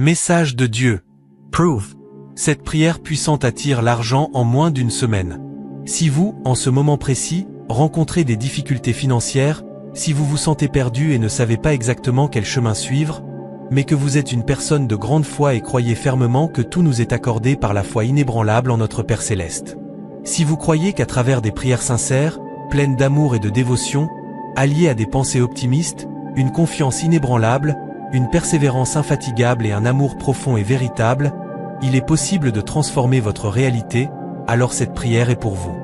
Message de Dieu. Proof. Cette prière puissante attire l'argent en moins d'une semaine. Si vous, en ce moment précis, rencontrez des difficultés financières, si vous vous sentez perdu et ne savez pas exactement quel chemin suivre, mais que vous êtes une personne de grande foi et croyez fermement que tout nous est accordé par la foi inébranlable en notre Père Céleste. Si vous croyez qu'à travers des prières sincères, pleines d'amour et de dévotion, alliées à des pensées optimistes, une confiance inébranlable, une persévérance infatigable et un amour profond et véritable, il est possible de transformer votre réalité, alors cette prière est pour vous.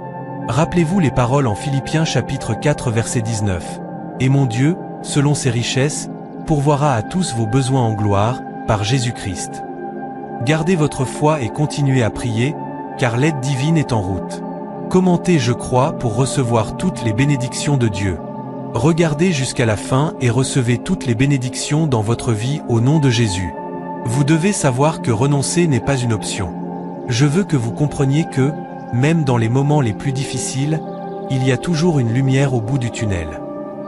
Rappelez-vous les paroles en Philippiens chapitre 4 verset 19. « Et mon Dieu, selon ses richesses, pourvoira à tous vos besoins en gloire, par Jésus-Christ. » Gardez votre foi et continuez à prier, car l'aide divine est en route. Commentez « Je crois » pour recevoir toutes les bénédictions de Dieu. Regardez jusqu'à la fin et recevez toutes les bénédictions dans votre vie au nom de Jésus. Vous devez savoir que renoncer n'est pas une option. Je veux que vous compreniez que, même dans les moments les plus difficiles, il y a toujours une lumière au bout du tunnel.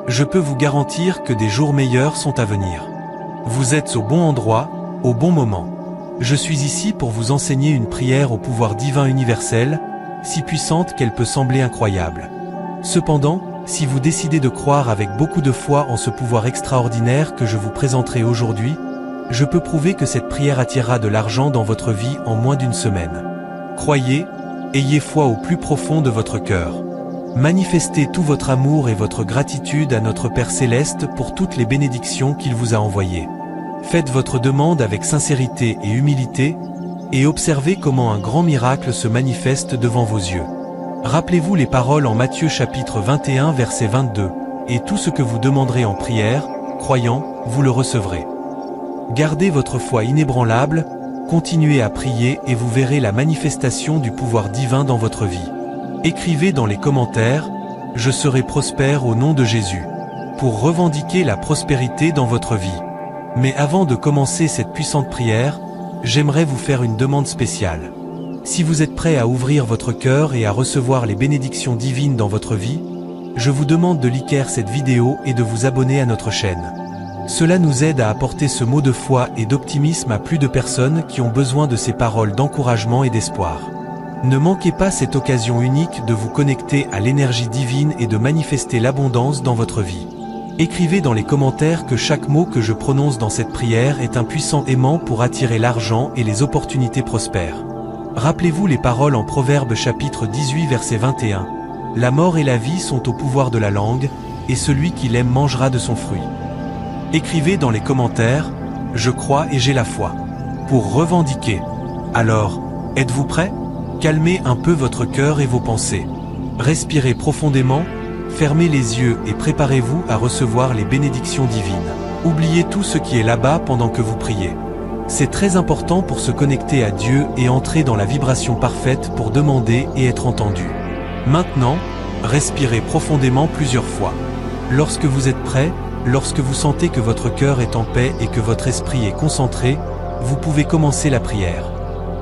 Je peux vous garantir que des jours meilleurs sont à venir. Vous êtes au bon endroit, au bon moment. Je suis ici pour vous enseigner une prière au pouvoir divin universel, si puissante qu'elle peut sembler incroyable. Cependant, si vous décidez de croire avec beaucoup de foi en ce pouvoir extraordinaire que je vous présenterai aujourd'hui, je peux prouver que cette prière attirera de l'argent dans votre vie en moins d'une semaine. Croyez, ayez foi au plus profond de votre cœur. Manifestez tout votre amour et votre gratitude à notre Père Céleste pour toutes les bénédictions qu'il vous a envoyées. Faites votre demande avec sincérité et humilité, et observez comment un grand miracle se manifeste devant vos yeux. Rappelez-vous les paroles en Matthieu chapitre 21 verset 22, « Et tout ce que vous demanderez en prière, croyant, vous le recevrez. » Gardez votre foi inébranlable, continuez à prier et vous verrez la manifestation du pouvoir divin dans votre vie. Écrivez dans les commentaires « Je serai prospère au nom de Jésus » pour revendiquer la prospérité dans votre vie. Mais avant de commencer cette puissante prière, j'aimerais vous faire une demande spéciale. Si vous êtes prêt à ouvrir votre cœur et à recevoir les bénédictions divines dans votre vie, je vous demande de liker cette vidéo et de vous abonner à notre chaîne. Cela nous aide à apporter ce mot de foi et d'optimisme à plus de personnes qui ont besoin de ces paroles d'encouragement et d'espoir. Ne manquez pas cette occasion unique de vous connecter à l'énergie divine et de manifester l'abondance dans votre vie. Écrivez dans les commentaires que chaque mot que je prononce dans cette prière est un puissant aimant pour attirer l'argent et les opportunités prospères. Rappelez-vous les paroles en Proverbes chapitre 18 verset 21. « La mort et la vie sont au pouvoir de la langue, et celui qui l'aime mangera de son fruit. » Écrivez dans les commentaires « Je crois et j'ai la foi » pour revendiquer. Alors, êtes-vous prêt? Calmez un peu votre cœur et vos pensées. Respirez profondément, fermez les yeux et préparez-vous à recevoir les bénédictions divines. Oubliez tout ce qui est là-bas pendant que vous priez. C'est très important pour se connecter à Dieu et entrer dans la vibration parfaite pour demander et être entendu. Maintenant, respirez profondément plusieurs fois. Lorsque vous êtes prêt, lorsque vous sentez que votre cœur est en paix et que votre esprit est concentré, vous pouvez commencer la prière.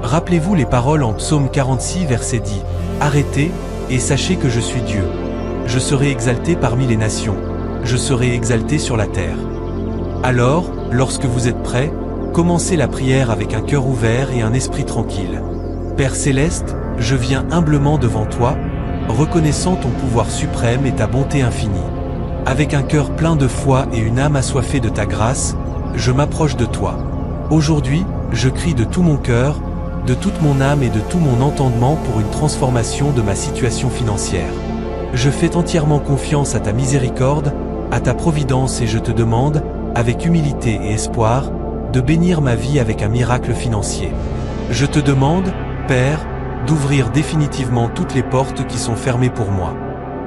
Rappelez-vous les paroles en Psaume 46 verset 10. « Arrêtez, et sachez que je suis Dieu. Je serai exalté parmi les nations. Je serai exalté sur la terre. » Alors, lorsque vous êtes prêt, commencez la prière avec un cœur ouvert et un esprit tranquille. Père Céleste, je viens humblement devant toi, reconnaissant ton pouvoir suprême et ta bonté infinie. Avec un cœur plein de foi et une âme assoiffée de ta grâce, je m'approche de toi. Aujourd'hui, je crie de tout mon cœur, de toute mon âme et de tout mon entendement pour une transformation de ma situation financière. Je fais entièrement confiance à ta miséricorde, à ta providence et je te demande, avec humilité et espoir, de bénir ma vie avec un miracle financier. Je te demande, Père, d'ouvrir définitivement toutes les portes qui sont fermées pour moi.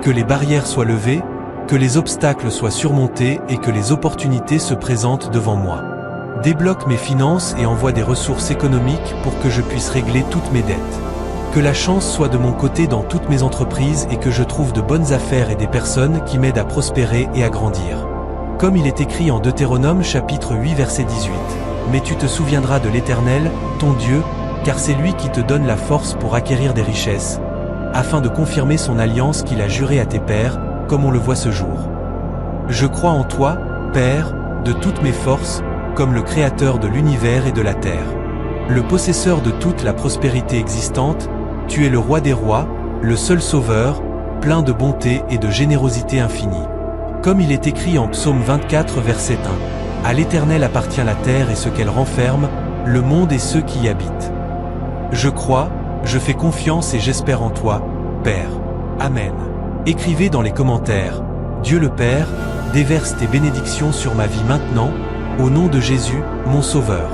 Que les barrières soient levées, que les obstacles soient surmontés et que les opportunités se présentent devant moi. Débloque mes finances et envoie des ressources économiques pour que je puisse régler toutes mes dettes. Que la chance soit de mon côté dans toutes mes entreprises et que je trouve de bonnes affaires et des personnes qui m'aident à prospérer et à grandir. Comme il est écrit en Deutéronome chapitre 8 verset 18. « Mais tu te souviendras de l'Éternel, ton Dieu, car c'est lui qui te donne la force pour acquérir des richesses, afin de confirmer son alliance qu'il a jurée à tes pères, comme on le voit ce jour. Je crois en toi, Père, de toutes mes forces, comme le Créateur de l'univers et de la terre. Le possesseur de toute la prospérité existante, tu es le Roi des rois, le seul Sauveur, plein de bonté et de générosité infinie. Comme il est écrit en Psaume 24 verset 1, « À l'Éternel appartient la terre et ce qu'elle renferme, le monde et ceux qui y habitent. » Je crois, je fais confiance et j'espère en toi, Père. Amen. Écrivez dans les commentaires, Dieu le Père, déverse tes bénédictions sur ma vie maintenant, au nom de Jésus, mon Sauveur.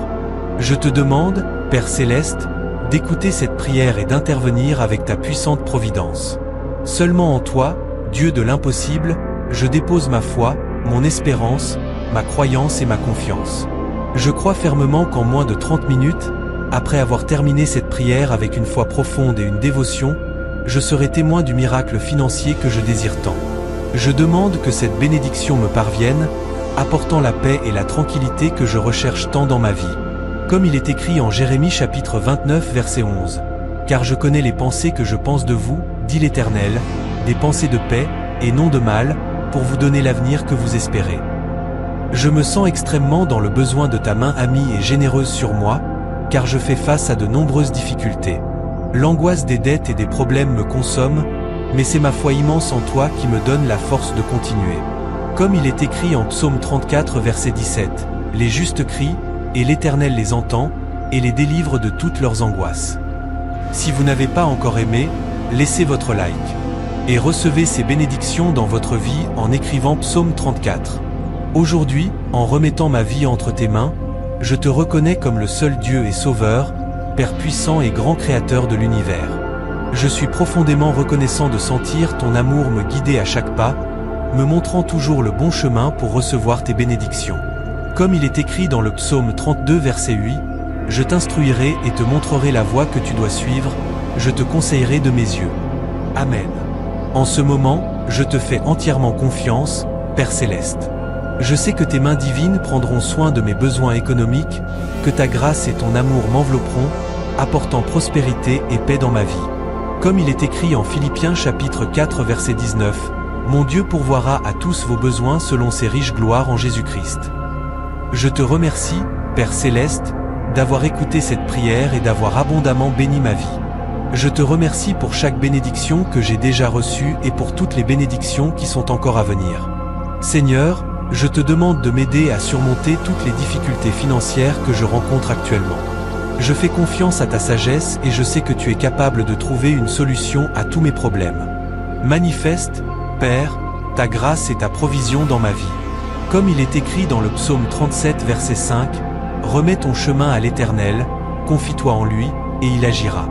Je te demande, Père Céleste, d'écouter cette prière et d'intervenir avec ta puissante providence. Seulement en toi, Dieu de l'impossible, je dépose ma foi, mon espérance, ma croyance et ma confiance. Je crois fermement qu'en moins de 30 minutes, après avoir terminé cette prière avec une foi profonde et une dévotion, je serai témoin du miracle financier que je désire tant. Je demande que cette bénédiction me parvienne, apportant la paix et la tranquillité que je recherche tant dans ma vie. Comme il est écrit en Jérémie chapitre 29 verset 11. « Car je connais les pensées que je pense de vous, dit l'Éternel, des pensées de paix, et non de mal, pour vous donner l'avenir que vous espérez. » Je me sens extrêmement dans le besoin de ta main amie et généreuse sur moi, car je fais face à de nombreuses difficultés. L'angoisse des dettes et des problèmes me consomme, mais c'est ma foi immense en toi qui me donne la force de continuer. Comme il est écrit en Psaume 34 verset 17, « Les justes crient, et l'Éternel les entend, et les délivre de toutes leurs angoisses. » Si vous n'avez pas encore aimé, laissez votre like. Et recevez ces bénédictions dans votre vie en écrivant Psaume 34. Aujourd'hui, en remettant ma vie entre tes mains, je te reconnais comme le seul Dieu et Sauveur, Père puissant et grand Créateur de l'univers. Je suis profondément reconnaissant de sentir ton amour me guider à chaque pas, me montrant toujours le bon chemin pour recevoir tes bénédictions. Comme il est écrit dans le Psaume 32 verset 8, « Je t'instruirai et te montrerai la voie que tu dois suivre, je te conseillerai de mes yeux. » Amen. En ce moment, je te fais entièrement confiance, Père Céleste. Je sais que tes mains divines prendront soin de mes besoins économiques, que ta grâce et ton amour m'envelopperont, apportant prospérité et paix dans ma vie. Comme il est écrit en Philippiens chapitre 4 verset 19, « Mon Dieu pourvoira à tous vos besoins selon ses riches gloires en Jésus-Christ. » Je te remercie, Père Céleste, d'avoir écouté cette prière et d'avoir abondamment béni ma vie. Je te remercie pour chaque bénédiction que j'ai déjà reçue et pour toutes les bénédictions qui sont encore à venir. Seigneur, je te demande de m'aider à surmonter toutes les difficultés financières que je rencontre actuellement. Je fais confiance à ta sagesse et je sais que tu es capable de trouver une solution à tous mes problèmes. Manifeste, Père, ta grâce et ta provision dans ma vie. Comme il est écrit dans le Psaume 37 verset 5, « Remets ton chemin à l'Éternel, confie-toi en lui, et il agira.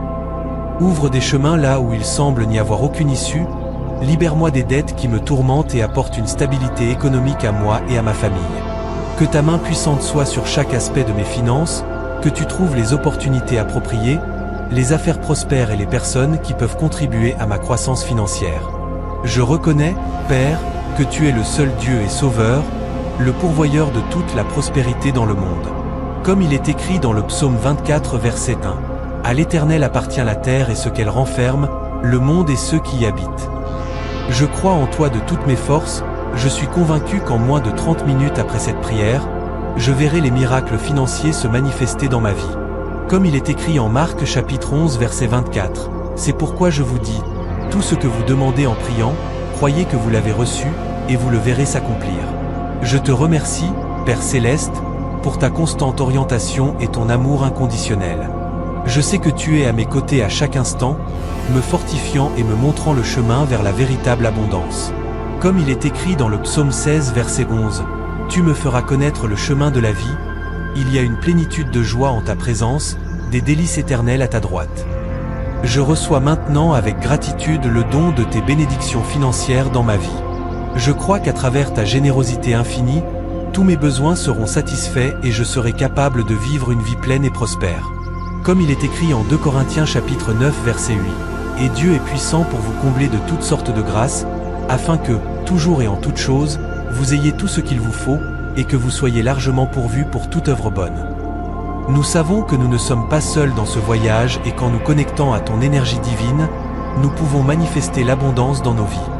Ouvre des chemins là où il semble n'y avoir aucune issue, libère-moi des dettes qui me tourmentent et apporte une stabilité économique à moi et à ma famille. Que ta main puissante soit sur chaque aspect de mes finances, que tu trouves les opportunités appropriées, les affaires prospères et les personnes qui peuvent contribuer à ma croissance financière. Je reconnais, Père, que tu es le seul Dieu et Sauveur, le pourvoyeur de toute la prospérité dans le monde. Comme il est écrit dans le Psaume 24 verset 1, « À l'Éternel appartient la terre et ce qu'elle renferme, le monde et ceux qui y habitent. » Je crois en toi de toutes mes forces, je suis convaincu qu'en moins de 30 minutes après cette prière, je verrai les miracles financiers se manifester dans ma vie. Comme il est écrit en Marc chapitre 11 verset 24, « C'est pourquoi je vous dis, tout ce que vous demandez en priant, croyez que vous l'avez reçu, et vous le verrez s'accomplir. » Je te remercie, Père Céleste, pour ta constante orientation et ton amour inconditionnel. Je sais que tu es à mes côtés à chaque instant, me fortifiant et me montrant le chemin vers la véritable abondance. Comme il est écrit dans le Psaume 16 verset 11, « Tu me feras connaître le chemin de la vie, il y a une plénitude de joie en ta présence, des délices éternelles à ta droite. » Je reçois maintenant avec gratitude le don de tes bénédictions financières dans ma vie. Je crois qu'à travers ta générosité infinie, tous mes besoins seront satisfaits et je serai capable de vivre une vie pleine et prospère. Comme il est écrit en 2 Corinthiens chapitre 9 verset 8, « Et Dieu est puissant pour vous combler de toutes sortes de grâces, afin que, toujours et en toutes choses, vous ayez tout ce qu'il vous faut, et que vous soyez largement pourvus pour toute œuvre bonne. » Nous savons que nous ne sommes pas seuls dans ce voyage et qu'en nous connectant à ton énergie divine, nous pouvons manifester l'abondance dans nos vies.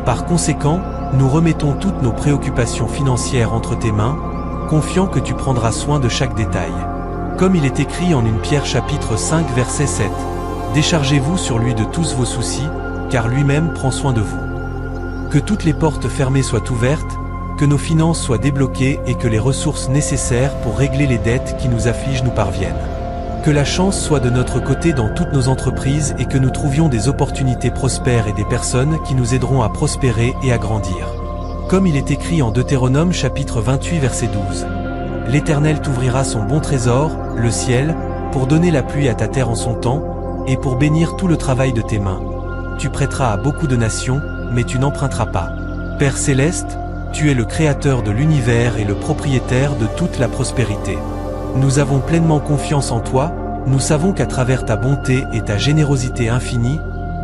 Par conséquent, nous remettons toutes nos préoccupations financières entre tes mains, confiant que tu prendras soin de chaque détail. Comme il est écrit en 1 Pierre chapitre 5 verset 7, déchargez-vous sur lui de tous vos soucis, car lui-même prend soin de vous. Que toutes les portes fermées soient ouvertes, que nos finances soient débloquées et que les ressources nécessaires pour régler les dettes qui nous affligent nous parviennent. Que la chance soit de notre côté dans toutes nos entreprises et que nous trouvions des opportunités prospères et des personnes qui nous aideront à prospérer et à grandir. Comme il est écrit en Deutéronome chapitre 28 verset 12. L'Éternel t'ouvrira son bon trésor, le ciel, pour donner la pluie à ta terre en son temps, et pour bénir tout le travail de tes mains. Tu prêteras à beaucoup de nations, mais tu n'emprunteras pas. Père céleste, tu es le créateur de l'univers et le propriétaire de toute la prospérité. Nous avons pleinement confiance en toi, nous savons qu'à travers ta bonté et ta générosité infinie,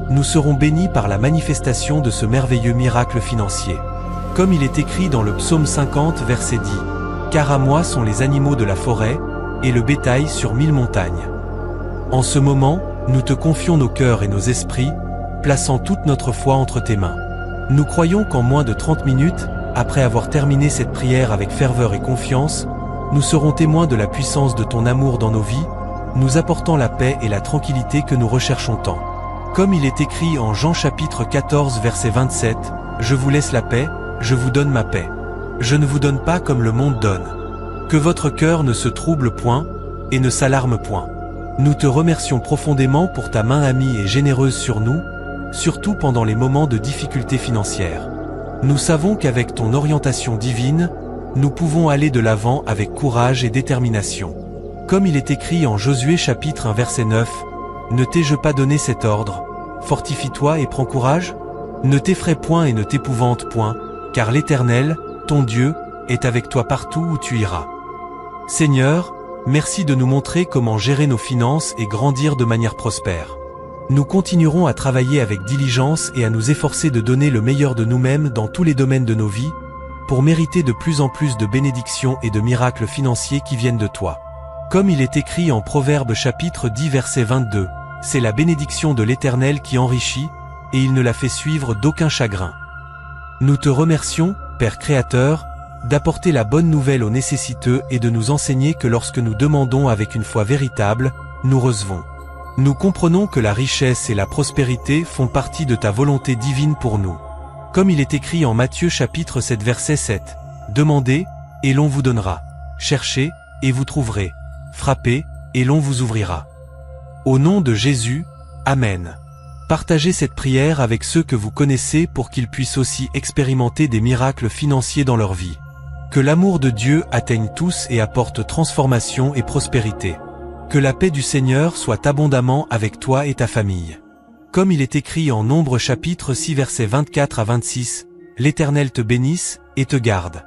nous serons bénis par la manifestation de ce merveilleux miracle financier. Comme il est écrit dans le psaume 50 verset 10, « Car à moi sont les animaux de la forêt, et le bétail sur 1000 montagnes. » En ce moment, nous te confions nos cœurs et nos esprits, plaçant toute notre foi entre tes mains. Nous croyons qu'en moins de 30 minutes, après avoir terminé cette prière avec ferveur et confiance, nous serons témoins de la puissance de ton amour dans nos vies, nous apportant la paix et la tranquillité que nous recherchons tant. Comme il est écrit en Jean chapitre 14 verset 27, « Je vous laisse la paix, je vous donne ma paix. Je ne vous donne pas comme le monde donne. Que votre cœur ne se trouble point, et ne s'alarme point. » Nous te remercions profondément pour ta main amie et généreuse sur nous, surtout pendant les moments de difficultés financières. Nous savons qu'avec ton orientation divine, nous pouvons aller de l'avant avec courage et détermination. Comme il est écrit en Josué chapitre 1 verset 9, « Ne t'ai-je pas donné cet ordre? Fortifie-toi et prends courage? Ne t'effraie point et ne t'épouvante point, car l'Éternel, ton Dieu, est avec toi partout où tu iras. » Seigneur, merci de nous montrer comment gérer nos finances et grandir de manière prospère. Nous continuerons à travailler avec diligence et à nous efforcer de donner le meilleur de nous-mêmes dans tous les domaines de nos vies, pour mériter de plus en plus de bénédictions et de miracles financiers qui viennent de toi. Comme il est écrit en Proverbes chapitre 10 verset 22, « C'est la bénédiction de l'Éternel qui enrichit, et il ne la fait suivre d'aucun chagrin. » Nous te remercions, Père Créateur, d'apporter la bonne nouvelle aux nécessiteux et de nous enseigner que lorsque nous demandons avec une foi véritable, nous recevons. Nous comprenons que la richesse et la prospérité font partie de ta volonté divine pour nous. Comme il est écrit en Matthieu chapitre 7 verset 7, « Demandez, et l'on vous donnera. Cherchez, et vous trouverez. Frappez, et l'on vous ouvrira. » Au nom de Jésus, Amen. Partagez cette prière avec ceux que vous connaissez pour qu'ils puissent aussi expérimenter des miracles financiers dans leur vie. Que l'amour de Dieu atteigne tous et apporte transformation et prospérité. Que la paix du Seigneur soit abondamment avec toi et ta famille. Comme il est écrit en Nombres chapitre 6 versets 24 à 26, « L'Éternel te bénisse et te garde.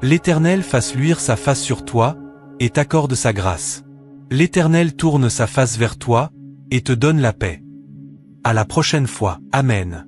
L'Éternel fasse luire sa face sur toi, et t'accorde sa grâce. L'Éternel tourne sa face vers toi, et te donne la paix. » À la prochaine fois. Amen.